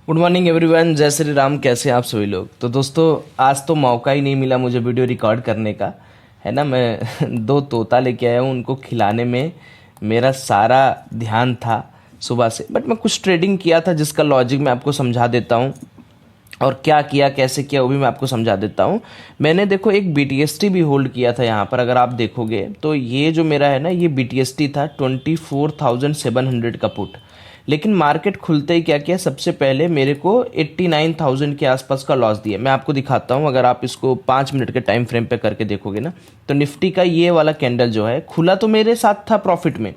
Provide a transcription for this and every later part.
Good morning everyone, जय श्री राम। कैसे हैं आप सभी लोग। तो दोस्तों, आज तो मौका ही नहीं मिला मुझे वीडियो रिकॉर्ड करने का, है ना। मैं दो तोता लेके आया हूँ, उनको खिलाने में मेरा सारा ध्यान था सुबह से। बट मैं कुछ ट्रेडिंग किया था जिसका लॉजिक मैं आपको समझा देता हूँ, और क्या किया कैसे किया वो भी मैं आपको समझा देता हूँ। मैंने देखो एक BTST भी होल्ड किया था यहाँ पर। अगर आप देखोगे तो ये जो मेरा है ना, ये BTST था 24,700 का पुट। लेकिन मार्केट खुलते ही क्या किया, सबसे पहले मेरे को 89,000 के आसपास का लॉस दिया। मैं आपको दिखाता हूँ। अगर आप इसको 5 मिनट के टाइम फ्रेम पे करके देखोगे ना, तो निफ्टी का ये वाला कैंडल जो है खुला तो मेरे साथ था प्रॉफिट में।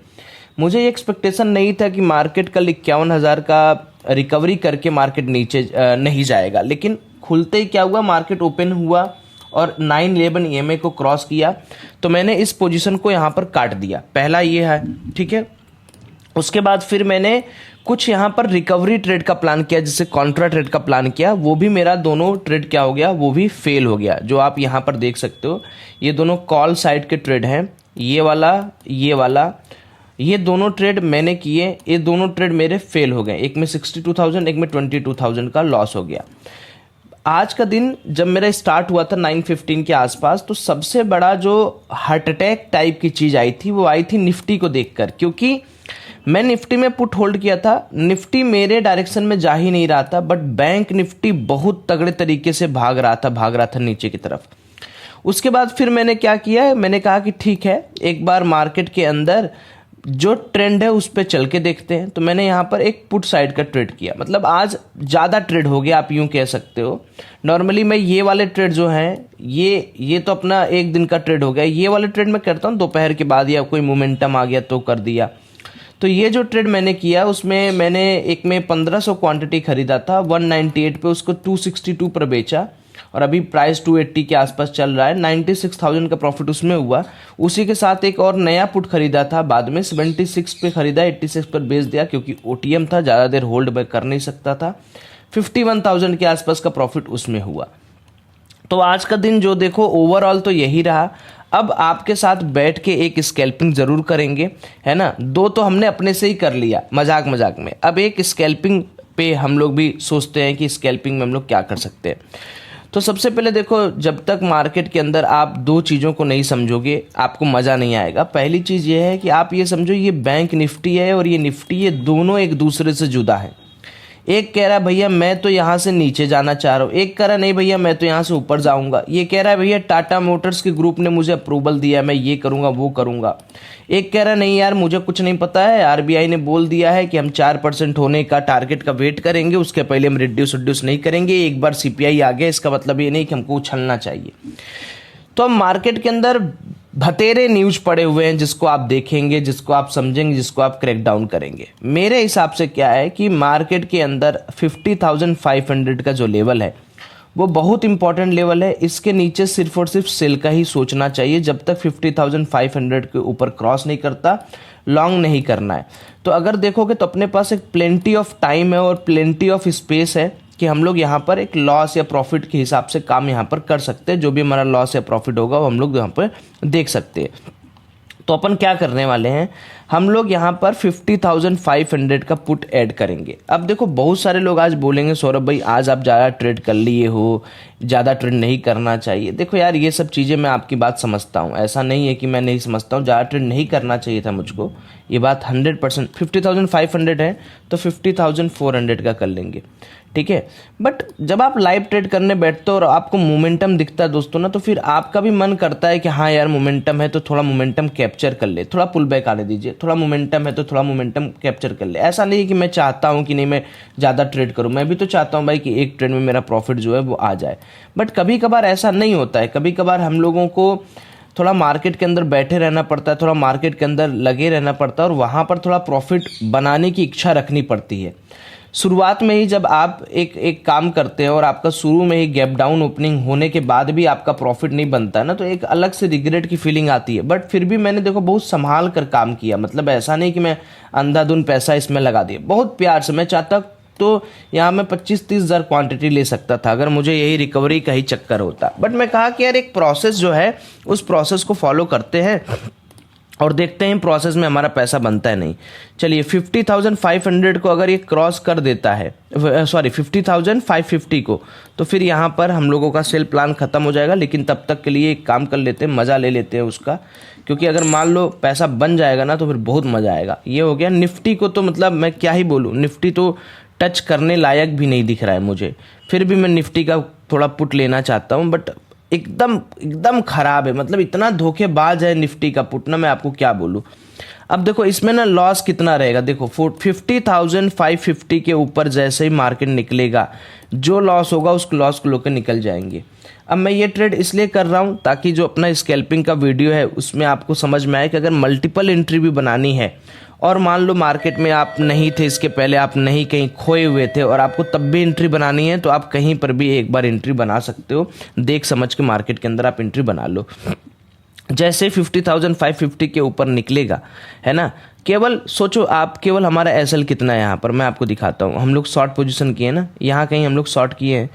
मुझे ये एक्सपेक्टेशन नहीं था कि मार्केट कल 51,000 का रिकवरी करके मार्केट नीचे नहीं जाएगा। लेकिन खुलते ही क्या हुआ, मार्केट ओपन हुआ और 911 EMA को क्रॉस किया, तो मैंने इस पोजीशन को यहाँ पर काट दिया। पहला ये है, ठीक है। उसके बाद फिर मैंने कुछ यहाँ पर रिकवरी ट्रेड का प्लान किया, जिससे कॉन्ट्रा ट्रेड का प्लान किया। वो भी मेरा दोनों ट्रेड क्या हो गया, वो भी फेल हो गया। जो आप यहाँ पर देख सकते हो, ये दोनों कॉल साइड के ट्रेड हैं। ये वाला ये दोनों ट्रेड मैंने किए, ये दोनों ट्रेड मेरे फेल हो गए। एक में 62,000, एक में 22,000 का लॉस हो गया। आज का दिन जब मेरा स्टार्ट हुआ था 9:15 के आसपास, तो सबसे बड़ा जो हार्ट अटैक टाइप की चीज़ आई थी, वो आई थी निफ्टी को देखकर। क्योंकि मैं निफ्टी में पुट होल्ड किया था, निफ्टी मेरे डायरेक्शन में जा ही नहीं रहा था, बट बैंक निफ्टी बहुत तगड़े तरीके से भाग रहा था नीचे की तरफ। उसके बाद फिर मैंने क्या किया, मैंने कहा कि ठीक है, एक बार मार्केट के अंदर जो ट्रेंड है उस पर चल के देखते हैं। तो मैंने यहाँ पर एक पुट साइड का ट्रेड किया। मतलब आज ज़्यादा ट्रेड हो गया, आप यूँ कह सकते हो। नॉर्मली मैं ये वाले ट्रेड जो हैं, ये तो अपना एक दिन का ट्रेड हो गया। ये वाले ट्रेड मैं करता हूँ दोपहर के बाद, या कोई मोमेंटम आ गया तो कर दिया। तो ये जो ट्रेड मैंने किया, उसमें मैंने एक में 1500 क्वांटिटी खरीदा था 198 पे, उसको 262 पर बेचा, और अभी प्राइस 280 के आसपास चल रहा है। 96,000 का प्रॉफिट उसमें हुआ। उसी के साथ एक और नया पुट खरीदा था बाद में, 76 पे खरीदा, 86 पर बेच दिया, क्योंकि OTM था, ज़्यादा देर होल्ड बैक कर नहीं सकता था। 51,000 के आसपास का प्रॉफिट उसमें हुआ। तो आज का दिन जो देखो, ओवरऑल तो यही रहा। अब आपके साथ बैठ के एक स्कैल्पिंग जरूर करेंगे, है ना। दो तो हमने अपने से ही कर लिया मजाक मजाक में। अब एक स्कैल्पिंग पे हम लोग भी सोचते हैं कि स्कैल्पिंग में हम लोग क्या कर सकते हैं। तो सबसे पहले देखो, जब तक मार्केट के अंदर आप दो चीज़ों को नहीं समझोगे, आपको मज़ा नहीं आएगा। पहली चीज़ ये है कि आप ये समझो, ये बैंक निफ्टी है और ये निफ्टी, ये दोनों एक दूसरे से जुदा है। एक कह रहा है भैया मैं तो यहाँ से नीचे जाना चाह रहा हूँ, एक कह रहा नहीं भैया मैं तो यहाँ से ऊपर जाऊँगा। ये कह रहा है भैया टाटा मोटर्स के ग्रुप ने मुझे अप्रूवल दिया है, मैं ये करूँगा वो करूँगा। एक कह रहा नहीं यार मुझे कुछ नहीं पता है, RBI ने बोल दिया है कि हम 4% होने का टारगेट का वेट करेंगे, उसके पहले हम रिड्यूस नहीं करेंगे। एक बार CPI आ गया, इसका मतलब ये नहीं कि हमको उछलना चाहिए। तो अब मार्केट के अंदर भतेरे न्यूज पड़े हुए हैं, जिसको आप देखेंगे, जिसको आप समझेंगे, जिसको आप क्रैक डाउन करेंगे। मेरे हिसाब से क्या है कि मार्केट के अंदर 50,500 का जो लेवल है, वो बहुत इंपॉर्टेंट लेवल है। इसके नीचे सिर्फ और सिर्फ सेल का ही सोचना चाहिए। जब तक 50,500 के ऊपर क्रॉस नहीं करता, लॉन्ग नहीं करना है। तो अगर देखोगे तो अपने पास एक प्लेंटी ऑफ टाइम है और प्लेंटी ऑफ स्पेस है कि हम लोग यहाँ पर एक लॉस या प्रॉफिट के हिसाब से काम यहाँ पर कर सकते हैं। जो भी हमारा लॉस या प्रॉफिट होगा वो हम लोग यहाँ पर देख सकते हैं। तो अपन क्या करने वाले हैं, हम लोग यहाँ पर 50,500 का पुट ऐड करेंगे। अब देखो, बहुत सारे लोग आज बोलेंगे सौरभ भाई आज आप ज़्यादा ट्रेड कर लिए हो, ज़्यादा ट्रेड नहीं करना चाहिए। देखो यार, ये सब चीज़ें मैं आपकी बात समझता हूँ, ऐसा नहीं है कि मैं नहीं समझता हूँ। ज़्यादा ट्रेड नहीं करना चाहिए था मुझको, ये बात 100%। 50,500 है तो 50,400 का कर लेंगे, ठीक है। बट जब आप लाइव ट्रेड करने बैठते हो और आपको मोमेंटम दिखता है दोस्तों ना, तो फिर आपका भी मन करता है कि हाँ यार मोमेंटम है तो थोड़ा मोमेंटम कैप्चर कर ले, थोड़ा पुल बैक आने दीजिए, थोड़ा मोमेंटम है तो थोड़ा मोमेंटम कैप्चर कर ले। ऐसा नहीं है कि मैं चाहता हूँ कि नहीं मैं ज़्यादा ट्रेड करूँ, मैं भी तो चाहता हूँ भाई कि एक ट्रेड में मेरा प्रॉफिट जो है वो आ जाए। बट कभी कभार ऐसा नहीं होता है। कभी कभार हम लोगों को थोड़ा मार्केट के अंदर बैठे रहना पड़ता है, थोड़ा मार्केट के अंदर लगे रहना पड़ता है, और वहाँ पर थोड़ा प्रॉफिट बनाने की इच्छा रखनी पड़ती है। शुरुआत में ही जब आप एक काम करते हैं और आपका शुरू में ही गैप डाउन ओपनिंग होने के बाद भी आपका प्रॉफिट नहीं बनता है ना, तो एक अलग से रिग्रेट की फीलिंग आती है। बट फिर भी मैंने देखो बहुत संभाल कर काम किया। मतलब ऐसा नहीं कि मैं अंधाधुन पैसा इसमें लगा दिया, बहुत प्यार से। मैं चाहता तो यहाँ मैं 25-30 हज़ार क्वांटिटी ले सकता था अगर मुझे यही रिकवरी का ही चक्कर होता। बट मैं कहा कि यार एक प्रोसेस जो है, उस प्रोसेस को फॉलो करते हैं और देखते हैं प्रोसेस में हमारा पैसा बनता है नहीं। चलिए 50,500 को अगर ये क्रॉस कर देता है, सॉरी 50,550 को, तो फिर यहाँ पर हम लोगों का सेल प्लान ख़त्म हो जाएगा। लेकिन तब तक के लिए एक काम कर लेते हैं, मज़ा ले लेते हैं उसका, क्योंकि अगर मान लो पैसा बन जाएगा ना तो फिर बहुत मज़ा आएगा। ये हो गया निफ्टी को, तो मतलब मैं क्या ही बोलूँ, निफ्टी तो टच करने लायक भी नहीं दिख रहा है मुझे। फिर भी मैं निफ्टी का थोड़ा पुट लेना चाहता हूँ, बट एकदम एकदम खराब है, मतलब इतना धोखेबाज है निफ्टी का पुट ना, मैं आपको क्या बोलूँ। अब देखो इसमें ना लॉस कितना रहेगा, देखो 50,550 के ऊपर जैसे ही मार्केट निकलेगा, जो लॉस होगा उस लॉस को लेकर निकल जाएंगे। अब मैं ये ट्रेड इसलिए कर रहा हूँ ताकि जो अपना स्कैल्पिंग का वीडियो है उसमें आपको समझ में आए कि अगर मल्टीपल एंट्री भी बनानी है और मान लो मार्केट में आप नहीं थे, इसके पहले आप नहीं कहीं खोए हुए थे और आपको तब भी एंट्री बनानी है, तो आप कहीं पर भी एक बार एंट्री बना सकते हो। देख समझ के मार्केट के अंदर आप एंट्री बना लो। जैसे 50,550 के ऊपर निकलेगा, है ना, केवल सोचो आप, केवल हमारा एसएल कितना है यहाँ पर मैं आपको दिखाता हूँ। हम लोग शॉर्ट पोजीशन किए ना, यहाँ कहीं हम लोग शॉर्ट किए हैं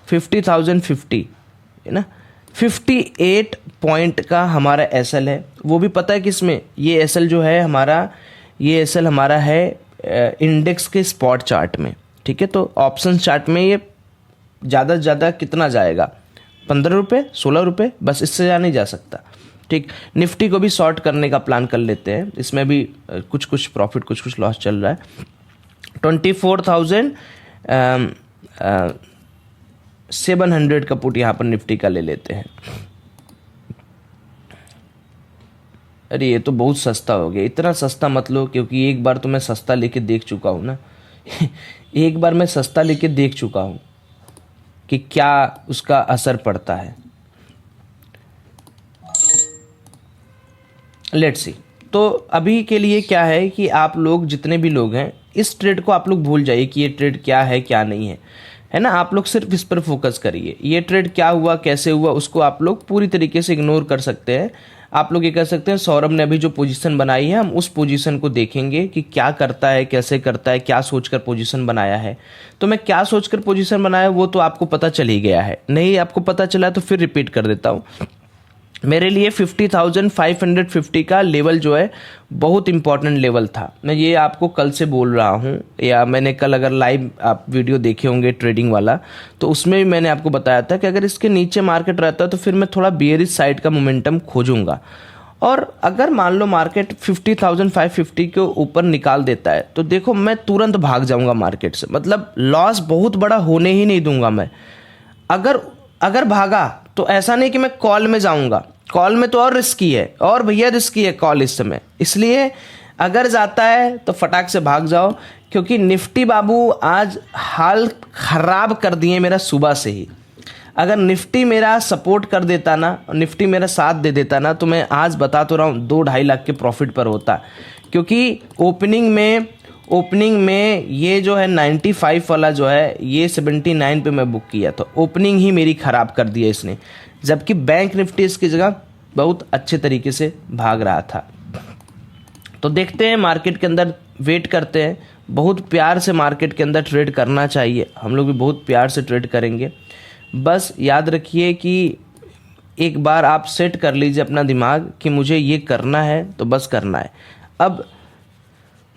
50,050, है ना, 58 पॉइंट का हमारा एसएल है। वो भी पता है किसमें, ये एसएल जो है हमारा, ये एसएल हमारा है इंडेक्स के स्पॉट चार्ट में, ठीक है। तो ऑप्शन चार्ट में ये ज़्यादा से ज़्यादा कितना जाएगा, 15 रुपये 16 रुपये, बस इससे ज़्यादा नहीं जा सकता, ठीक। निफ्टी को भी शॉर्ट करने का प्लान कर लेते हैं, इसमें भी कुछ कुछ प्रॉफिट कुछ कुछ लॉस चल रहा है। 24,700 का पुट यहाँ पर निफ्टी का ले लेते हैं। अरे ये तो बहुत सस्ता हो गया, इतना सस्ता मत लो, क्योंकि एक बार तो मैं सस्ता लेके देख चुका हूँ ना एक बार मैं सस्ता लेके देख चुका हूँ कि क्या उसका असर पड़ता है। Let's see. तो अभी के लिए क्या है कि आप लोग जितने भी लोग हैं, इस ट्रेड को आप लोग भूल जाइए कि ये ट्रेड क्या है क्या नहीं है ना। आप लोग सिर्फ इस पर फोकस करिए, ये ट्रेड क्या हुआ कैसे हुआ उसको आप लोग पूरी तरीके से इग्नोर कर सकते हैं। आप लोग ये कर सकते हैं, सौरभ ने अभी जो पोजीशन बनाई है, हम उस पोजीशन को देखेंगे कि क्या करता है, कैसे करता है, क्या सोचकर पोजीशन बनाया है। तो मैं क्या सोचकर पोजीशन बनाया वो तो आपको पता चल ही गया है, नहीं आपको पता चला तो फिर रिपीट कर देता हूँ। मेरे लिए 50,550 का लेवल जो है बहुत इंपॉर्टेंट लेवल था। मैं ये आपको कल से बोल रहा हूँ, या मैंने कल अगर लाइव आप वीडियो देखे होंगे ट्रेडिंग वाला, तो उसमें भी मैंने आपको बताया था कि अगर इसके नीचे मार्केट रहता है तो फिर मैं थोड़ा बेयरिश साइड का मोमेंटम खोजूंगा। और अगर मान लो मार्केट 50,550 के ऊपर निकाल देता है तो देखो मैं तुरंत भाग जाऊंगा मार्केट से, मतलब लॉस बहुत बड़ा होने ही नहीं दूंगा मैं। अगर भागा तो ऐसा नहीं कि मैं कॉल में जाऊंगा, कॉल में तो और रिस्की है, और भैया रिस्की है कॉल इस समय, इसलिए अगर जाता है तो फटाक से भाग जाओ। क्योंकि निफ्टी बाबू आज हाल खराब कर दिए मेरा सुबह से ही। अगर निफ्टी मेरा सपोर्ट कर देता ना, निफ्टी मेरा साथ दे देता ना, तो मैं आज बता तो रहा हूँ 2-2.5 लाख के प्रॉफिट पर होता। क्योंकि ओपनिंग में ये जो है 95 वाला जो है ये 79 पे मैं बुक किया, तो ओपनिंग ही मेरी ख़राब कर दिया इसने, जबकि बैंक निफ्टी इसकी जगह बहुत अच्छे तरीके से भाग रहा था। तो देखते हैं मार्केट के अंदर, वेट करते हैं। बहुत प्यार से मार्केट के अंदर ट्रेड करना चाहिए, हम लोग भी बहुत प्यार से ट्रेड करेंगे। बस याद रखिए कि एक बार आप सेट कर लीजिए अपना दिमाग कि मुझे ये करना है तो बस करना है। अब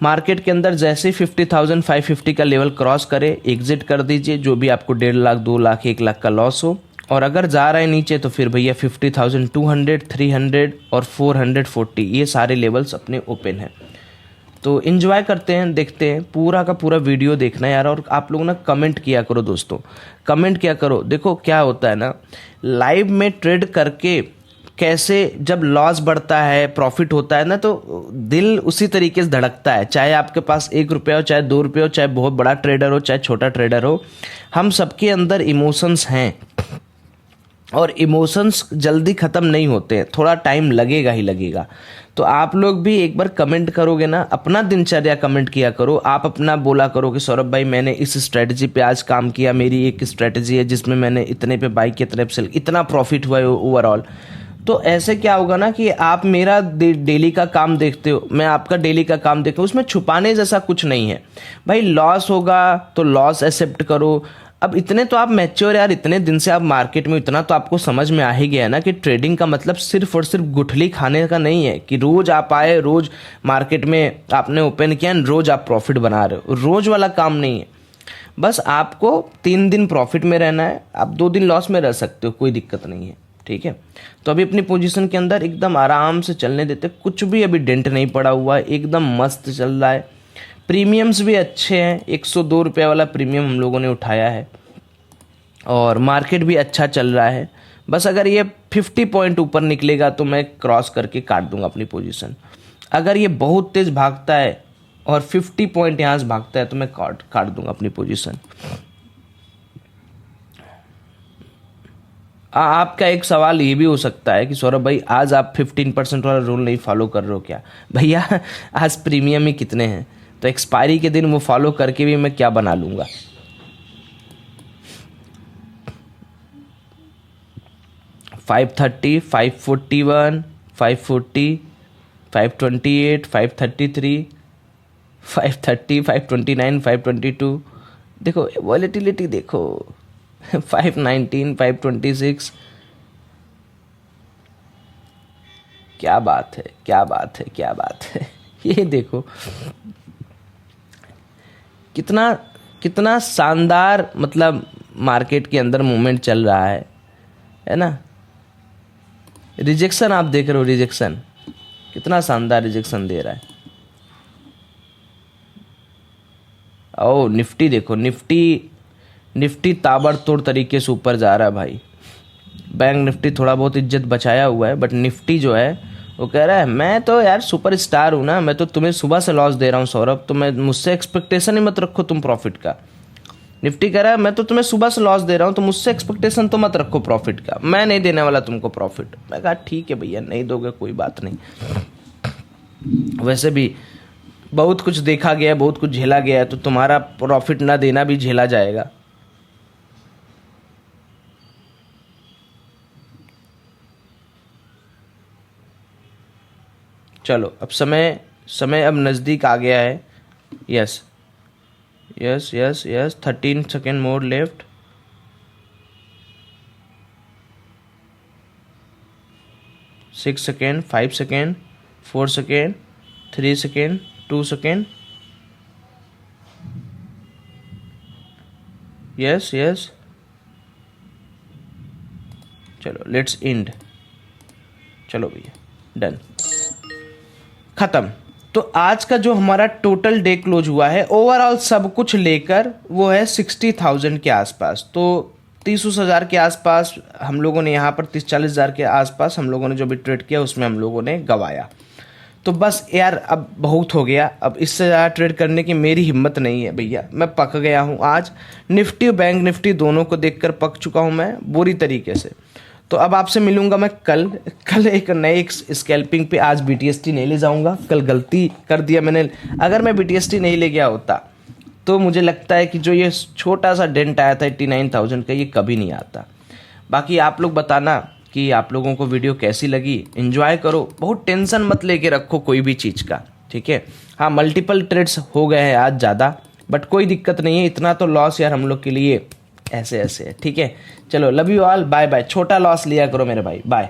मार्केट के अंदर जैसे 50,550 का लेवल क्रॉस करे, एग्जिट कर दीजिए, जो भी आपको 1.5 लाख 2 लाख 1 लाख का लॉस हो। और अगर जा रहा है नीचे तो फिर भैया 50,200 300 और 440 ये सारे लेवल्स अपने ओपन हैं। तो एंजॉय करते हैं, देखते हैं, पूरा का पूरा वीडियो देखना है यार। और आप लोग ना कमेंट किया करो दोस्तों, कमेंट किया करो। देखो क्या होता है ना, लाइव में ट्रेड करके कैसे जब लॉस बढ़ता है प्रॉफिट होता है ना, तो दिल उसी तरीके से धड़कता है। चाहे आपके पास 1 रुपया हो, चाहे 2 रुपये हो, चाहे बहुत बड़ा ट्रेडर हो, चाहे छोटा ट्रेडर हो, हम सबके अंदर इमोशंस हैं और इमोशंस जल्दी ख़त्म नहीं होते हैं, थोड़ा टाइम लगेगा ही लगेगा। तो आप लोग भी एक बार कमेंट करोगे ना, अपना दिनचर्या कमेंट किया करो। आप अपना बोला करो कि सौरभ भाई मैंने इस स्ट्रेटजी पे आज काम किया, मेरी एक स्ट्रेटजी है जिसमें मैंने इतने पे बाई किया, इतने पे सेल, इतना प्रॉफिट हुआ है ओवरऑल। तो ऐसे क्या होगा ना कि आप मेरा डेली का काम देखते हो, मैं आपका डेली का काम देखता हूँ, उसमें छुपाने जैसा कुछ नहीं है भाई। लॉस होगा तो लॉस एक्सेप्ट करो। अब इतने तो आप मैच्योर यार, इतने दिन से आप मार्केट में, इतना तो आपको समझ में आ ही गया ना कि ट्रेडिंग का मतलब सिर्फ और सिर्फ गुठली खाने का नहीं है कि रोज आप आए, रोज मार्केट में आपने ओपन किया, रोज आप प्रॉफिट बना रहे हो। रोज वाला काम नहीं है। बस आपको 3 दिन प्रॉफिट में रहना है, आप 2 दिन लॉस में रह सकते हो, कोई दिक्कत नहीं है, ठीक है। तो अभी अपनी पोजीशन के अंदर एकदम आराम से चलने देते, कुछ भी अभी डेंट नहीं पड़ा हुआ है, एकदम मस्त चल रहा है। प्रीमियम्स भी अच्छे हैं, 102 रुपये वाला प्रीमियम हम लोगों ने उठाया है और मार्केट भी अच्छा चल रहा है। बस अगर ये 50 पॉइंट ऊपर निकलेगा तो मैं क्रॉस करके काट दूंगा अपनी पोजीशन। अगर ये बहुत तेज भागता है और 50 पॉइंट यहाँ से भागता है तो मैं काट दूंगा अपनी पोजीशन। आपका एक सवाल ये भी हो सकता है कि सौरभ भाई आज आप 15% वाला रूल नहीं फॉलो कर रहे हो क्या? भैया आज प्रीमियम ही कितने हैं, तो एक्सपायरी के दिन वो फॉलो करके भी मैं क्या बना लूँगा। $530, $541, $540, $528, $533, $530, $529, $522। देखो वॉलेटिलिटी देखो, 519, 526। क्या बात है, क्या बात है, क्या बात है। ये देखो कितना कितना शानदार मतलब मार्केट के अंदर मूवमेंट चल रहा है ना। रिजेक्शन आप देख रहे हो, रिजेक्शन कितना शानदार रिजेक्शन दे रहा है। ओ निफ्टी देखो, निफ्टी ताबड़तोड़ तरीके से ऊपर जा रहा है भाई। बैंक निफ्टी थोड़ा बहुत इज्जत बचाया हुआ है, बट निफ्टी जो है वो कह रहा है मैं तो यार सुपर स्टार हूँ ना, मैं तो तुम्हें सुबह से लॉस दे रहा हूँ सौरभ, तो मैं मुझसे एक्सपेक्टेशन ही मत रखो तुम प्रॉफिट का। निफ्टी कह रहा है मैं तो तुम्हें सुबह से लॉस दे रहा हूँ, तो मुझसे एक्सपेक्टेशन तो मत रखो प्रॉफिट का, मैं नहीं देने वाला तुमको प्रॉफिट। मैं कहा ठीक है भैया, नहीं दोगे कोई बात नहीं। वैसे भी बहुत कुछ देखा गया है, बहुत कुछ झेला गया है, तो तुम्हारा प्रॉफिट ना देना भी झेला जाएगा। चलो अब समय अब नज़दीक आ गया है। Yes yes yes yes 13 second more left. 6 second, 5 second, 4 second, 3 second, 2 second. Yes yes चलो लेट्स एंड। चलो भैया डन, खत्म। तो आज का जो हमारा टोटल डे क्लोज हुआ है ओवरऑल सब कुछ लेकर वो है 60,000 के आसपास। तो 30,000 के आसपास हम लोगों ने यहाँ पर 30-40,000 के आसपास हम लोगों ने जो भी ट्रेड किया उसमें हम लोगों ने गवाया। तो बस यार अब बहुत हो गया, अब इससे ज़्यादा ट्रेड करने की मेरी हिम्मत नहीं है भैया। मैं पक गया हूँ आज, निफ्टी और बैंक निफ्टी दोनों को देखकर पक चुका हूँ मैं बुरी तरीके से। तो अब आपसे मिलूंगा मैं कल एक नए स्कैल्पिंग पे। आज BTST नहीं ले जाऊंगा, कल गलती कर दिया मैंने। अगर मैं BTST नहीं ले गया होता तो मुझे लगता है कि जो ये छोटा सा डेंट आया था 89,000 का, ये कभी नहीं आता। बाकी आप लोग बताना कि आप लोगों को वीडियो कैसी लगी। एंजॉय करो, बहुत टेंशन मत लेके रखो कोई भी चीज़ का, ठीक है। हाँ मल्टीपल ट्रेड्स हो गए हैं आज ज़्यादा, बट कोई दिक्कत नहीं है। इतना तो लॉस यार हम लोग के लिए ऐसे ऐसे है, ठीक है। चलो love you all, bye bye. छोटा लॉस लिया करो मेरे भाई, बाय।